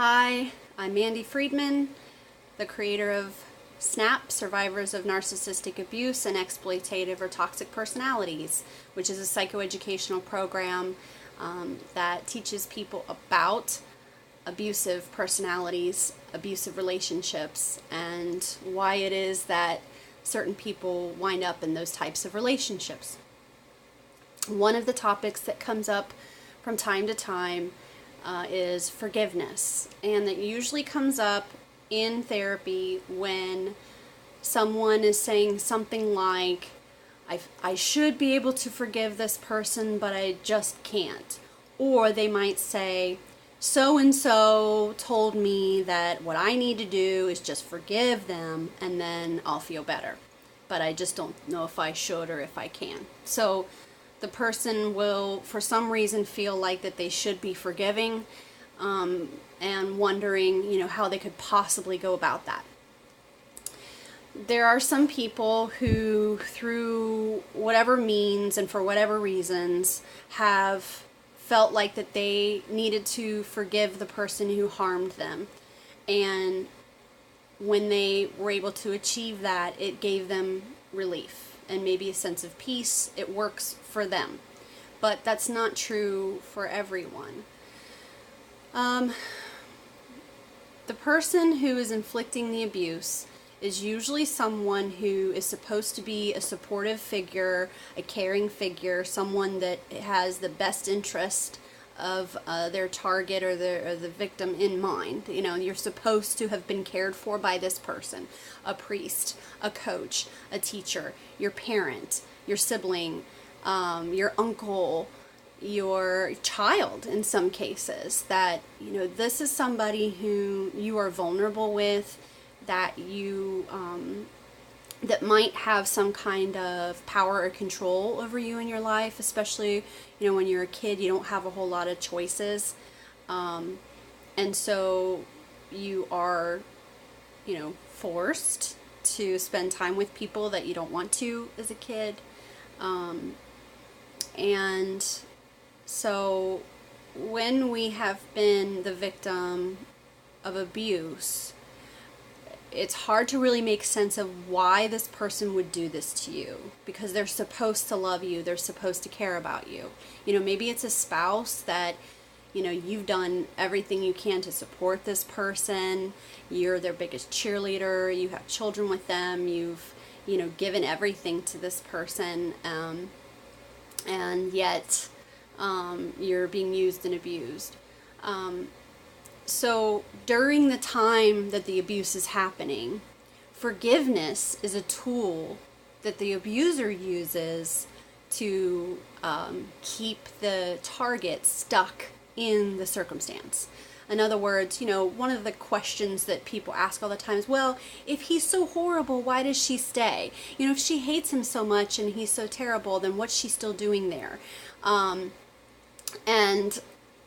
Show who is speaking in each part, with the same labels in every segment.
Speaker 1: Hi, I'm Mandy Friedman, the creator of SNAP, Survivors of Narcissistic Abuse and Exploitative or Toxic Personalities, which is a psychoeducational program that teaches people about abusive personalities, abusive relationships, and why it is that certain people wind up in those types of relationships. One of the topics that comes up from time to time is forgiveness, and that usually comes up in therapy when someone is saying something like, I should be able to forgive this person, but I just can't. Or they might say, so and so told me that what I need to do is just forgive them and then I'll feel better. But I just don't know if I should or if I can. So the person will, for some reason, feel like that they should be forgiving, and wondering, how they could possibly go about that. There are some people who, through whatever means and for whatever reasons, have felt like that they needed to forgive the person who harmed them. And when they were able to achieve that, it gave them relief and maybe a sense of peace. It works for them. But that's not true for everyone. The person who is inflicting the abuse is usually someone who is supposed to be a supportive figure, a caring figure, someone that has the best interest of their target or the victim in mind. You're supposed to have been cared for by this person, a priest, a coach, a teacher, your parent, your sibling, your uncle, your child in some cases, that this is somebody who you are vulnerable with, that you that might have some kind of power or control over you in your life, especially when you're a kid. You don't have a whole lot of choices, and so you are forced to spend time with people that you don't want to as a kid, and so when we have been the victim of abuse, it's hard to really make sense of why this person would do this to you, because they're supposed to love you, they're supposed to care about you. Maybe it's a spouse that you've done everything you can to support this person, you're their biggest cheerleader, you have children with them, you've given everything to this person, and yet you're being used and abused. So during the time that the abuse is happening, forgiveness is a tool that the abuser uses to keep the target stuck in the circumstance. In other words, one of the questions that people ask all the time is, well, if he's so horrible, why does she stay? If she hates him so much and he's so terrible, then what's she still doing there? And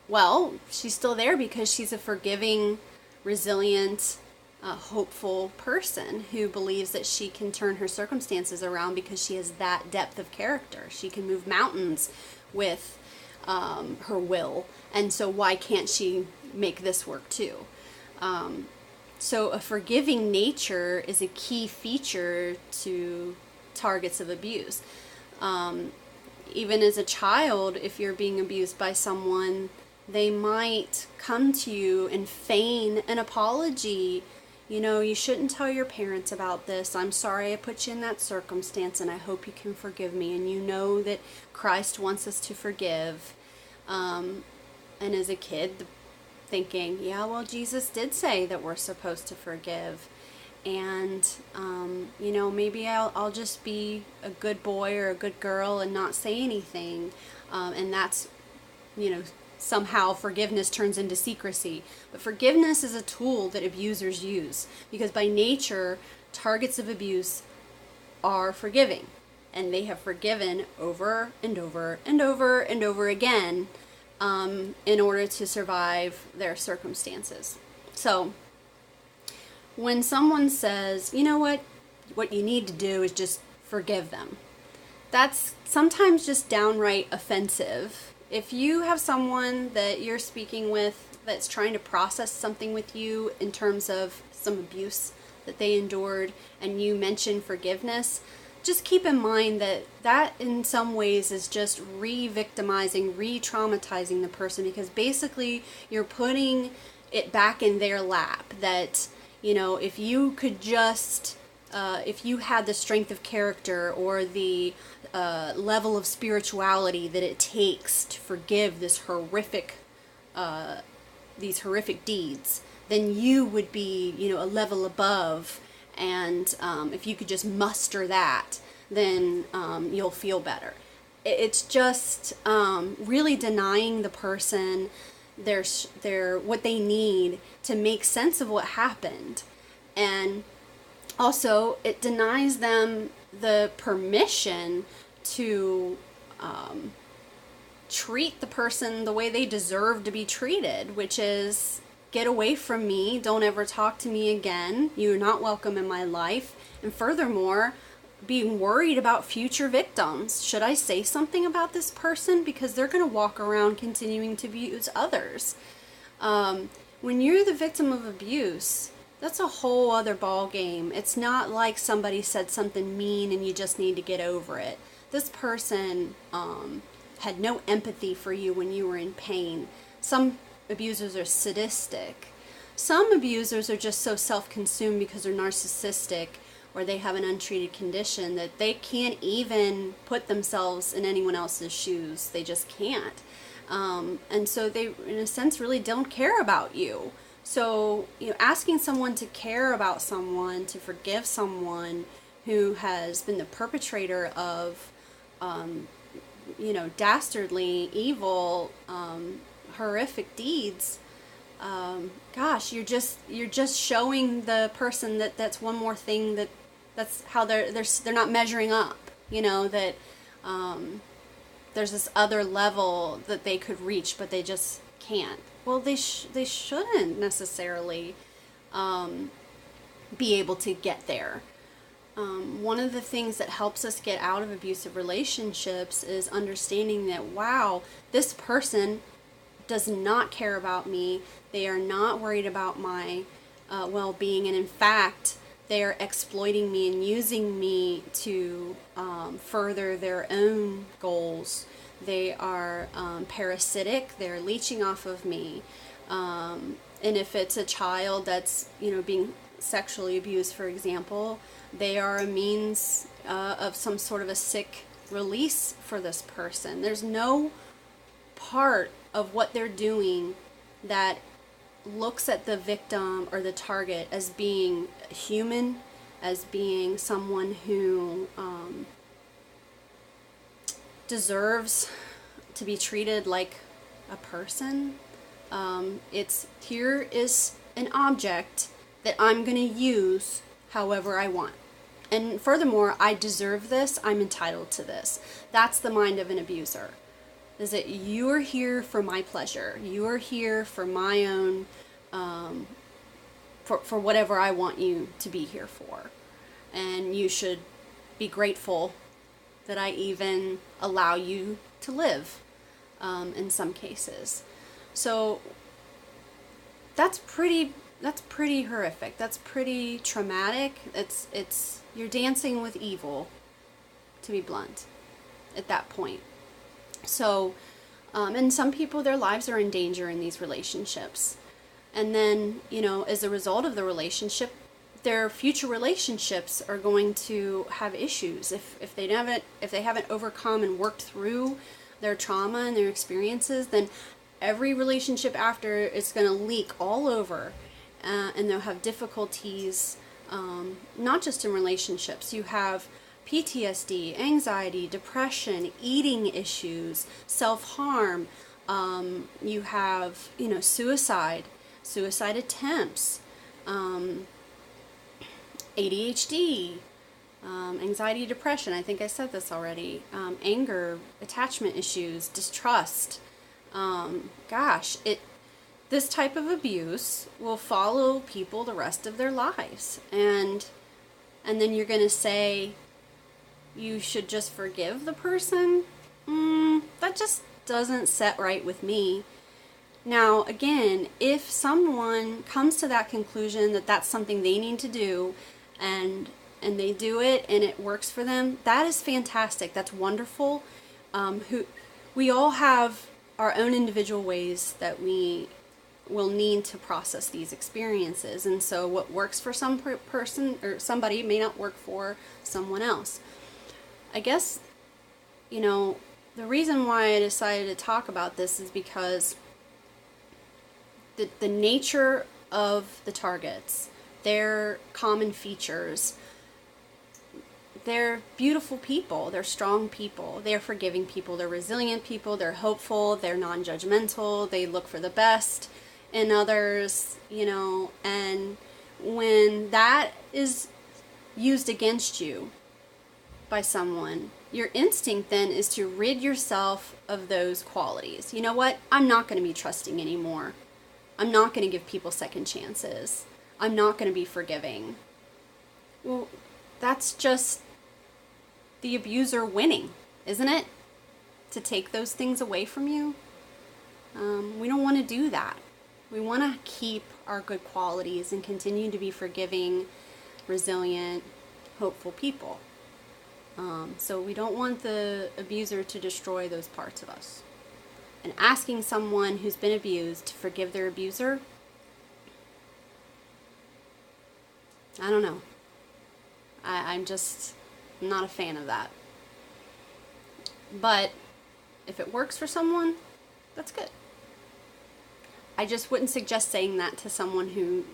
Speaker 1: well, she's still there because she's a forgiving, resilient, hopeful person who believes that she can turn her circumstances around because she has that depth of character. She can move mountains with her will, and so why can't she make this work too? So a forgiving nature is a key feature to targets of abuse. Even as a child, if you're being abused by someone, they might come to you and feign an apology. You shouldn't tell your parents about this. I'm sorry I put you in that circumstance, and I hope you can forgive me. And that Christ wants us to forgive. And as a kid, thinking, yeah, well, Jesus did say that we're supposed to forgive. And, maybe I'll just be a good boy or a good girl and not say anything. And that's, somehow forgiveness turns into secrecy. But forgiveness is a tool that abusers use, because by nature, targets of abuse are forgiving. And they have forgiven over and over and over and over again in order to survive their circumstances. So when someone says, what you need to do is just forgive them, that's sometimes just downright offensive. If you have someone that you're speaking with that's trying to process something with you in terms of some abuse that they endured, and you mention forgiveness, just keep in mind that that in some ways is just re-victimizing, re-traumatizing the person, because basically you're putting it back in their lap that, you know, if you could just, if you had the strength of character or the level of spirituality that it takes to forgive this horrific, these horrific deeds, then you would be, you know, a level above. And if you could just muster that, then you'll feel better. It's just really denying the person their what they need to make sense of what happened. And also, it denies them the permission to treat the person the way they deserve to be treated, which is, get away from me, don't ever talk to me again, you're not welcome in my life. And furthermore, being worried about future victims. Should I say something about this person? Because they're going to walk around continuing to abuse others. When you're the victim of abuse, that's a whole other ball game. It's not like somebody said something mean and you just need to get over it. This person had no empathy for you when you were in pain. Some abusers are sadistic. Some abusers are just so self-consumed because they're narcissistic or they have an untreated condition that they can't even put themselves in anyone else's shoes. They just can't. And so they, in a sense, really don't care about you. So, you know, asking someone to care about someone, to forgive someone who has been the perpetrator of, you know, dastardly, evil, horrific deeds, gosh, you're just showing the person that that's one more thing that's how they're not measuring up. You know, that there's this other level that they could reach, but they just can't. Well, they shouldn't necessarily be able to get there. One of the things that helps us get out of abusive relationships is understanding that, wow, this person does not care about me. They are not worried about my well-being, and in fact, they are exploiting me and using me to further their own goals. They are parasitic. They're leeching off of me. And if it's a child that's, you know, being sexually abused, for example, they are a means of some sort of a sick release for this person. There's no part of what they're doing that looks at the victim or the target as being human, as being someone who deserves to be treated like a person. It's, here is an object that I'm going to use however I want. And furthermore, I deserve this, I'm entitled to this. That's the mind of an abuser. Is that you are here for my pleasure. You are here for my own, for whatever I want you to be here for. And you should be grateful that I even allow you to live, in some cases. So that's pretty horrific. That's pretty traumatic. It's you're dancing with evil, to be blunt, at that point. So, and some people, their lives are in danger in these relationships. And then, you know, as a result of the relationship, their future relationships are going to have issues if they haven't overcome and worked through their trauma and their experiences. Then every relationship after is going to leak all over, and they'll have difficulties, not just in relationships. You have PTSD, anxiety, depression, eating issues, self-harm. You have, you know, suicide attempts, ADHD, anxiety, depression. I think I said this already. Anger, attachment issues, distrust. This type of abuse will follow people the rest of their lives. And then you're going to say you should just forgive the person? That just doesn't set right with me. Now, again, if someone comes to that conclusion that that's something they need to do, and they do it and it works for them, that is fantastic. That's wonderful. We all have our own individual ways that we will need to process these experiences, and so what works for some person or somebody may not work for someone else. I guess, the reason why I decided to talk about this is because the nature of the targets, their common features, they're beautiful people, they're strong people, they're forgiving people, they're resilient people, they're hopeful, they're non-judgmental, they look for the best in others, and when that is used against you by someone, your instinct then is to rid yourself of those qualities. You know what? I'm not going to be trusting anymore. I'm not going to give people second chances. I'm not going to be forgiving. Well, that's just the abuser winning, isn't it? To take those things away from you. We don't want to do that. We want to keep our good qualities and continue to be forgiving, resilient, hopeful people. So we don't want the abuser to destroy those parts of us. And asking someone who's been abused to forgive their abuser, I don't know. I'm just not a fan of that. But if it works for someone, that's good. I just wouldn't suggest saying that to someone who,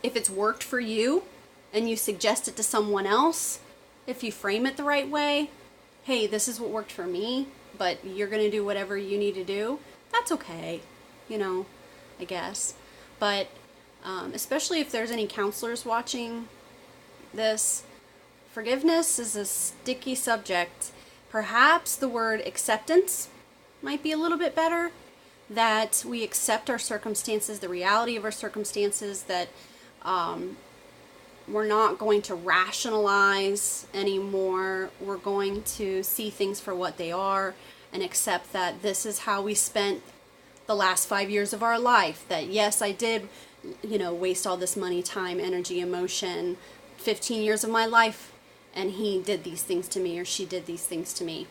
Speaker 1: if it's worked for you and you suggest it to someone else, if you frame it the right way, hey, this is what worked for me, but you're going to do whatever you need to do, that's okay, I guess. But especially if there's any counselors watching this, forgiveness is a sticky subject. Perhaps the word acceptance might be a little bit better, that we accept our circumstances, the reality of our circumstances, that we're not going to rationalize anymore. We're going to see things for what they are and accept that this is how we spent the last 5 years of our life. That yes, I did, waste all this money, time, energy, emotion, 15 years of my life, and he did these things to me or she did these things to me.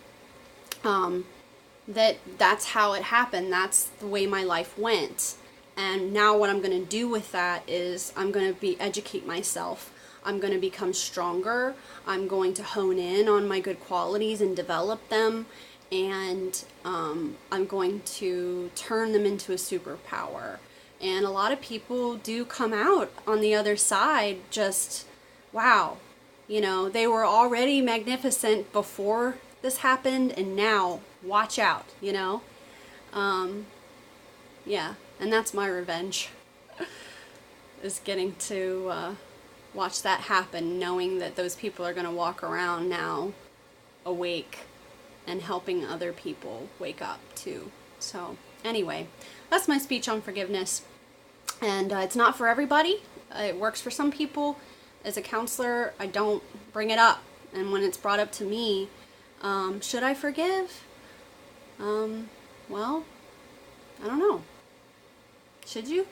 Speaker 1: That's how it happened. That's the way my life went. And now what I'm going to do with that is I'm going to educate myself. I'm going to become stronger. I'm going to hone in on my good qualities and develop them. And I'm going to turn them into a superpower. And a lot of people do come out on the other side just, wow, they were already magnificent before this happened, and now watch out, yeah. And that's my revenge, is getting to watch that happen, knowing that those people are going to walk around now awake and helping other people wake up too. So anyway, that's my speech on forgiveness. And it's not for everybody. It works for some people. As a counselor, I don't bring it up. And when it's brought up to me, should I forgive? Well, I don't know. Should you?